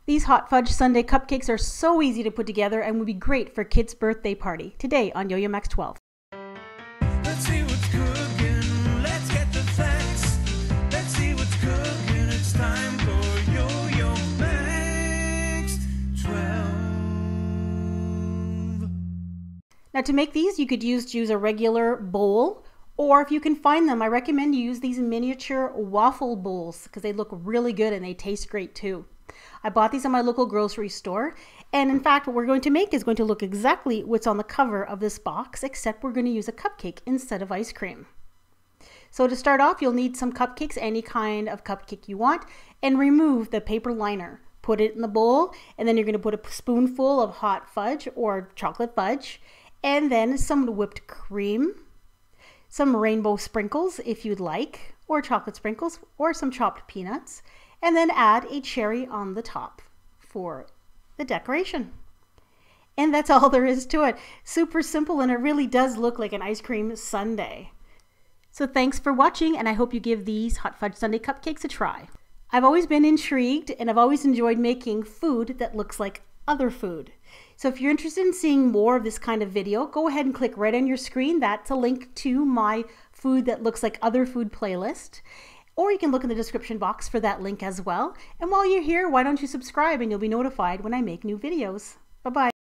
These hot fudge sundae cupcakes are so easy to put together and would be great for kids' birthday party. Today on yoyomax12. Let's see what's cooking. Let's get the facts. Let's see what's cooking. It's time for yoyomax12. Now to make these, you could use a regular bowl, or if you can find them, I recommend you use these miniature waffle bowls because they look really good and they taste great too. I bought these at my local grocery store, and in fact what we're going to make is going to look exactly what's on the cover of this box, except we're going to use a cupcake instead of ice cream. So to start off, you'll need some cupcakes, any kind of cupcake you want, and remove the paper liner. Put it in the bowl, and then you're going to put a spoonful of hot fudge or chocolate fudge, and then some whipped cream, some rainbow sprinkles if you'd like, or chocolate sprinkles, or some chopped peanuts, and then add a cherry on the top for the decoration. And that's all there is to it. Super simple, and it really does look like an ice cream sundae. So thanks for watching, and I hope you give these hot fudge sundae cupcakes a try. I've always been intrigued, and I've always enjoyed making food that looks like other food. So if you're interested in seeing more of this kind of video, go ahead and click right on your screen. That's a link to my food that looks like other food playlist. Or you can look in the description box for that link as well. And while you're here, why don't you subscribe and you'll be notified when I make new videos. Bye-bye.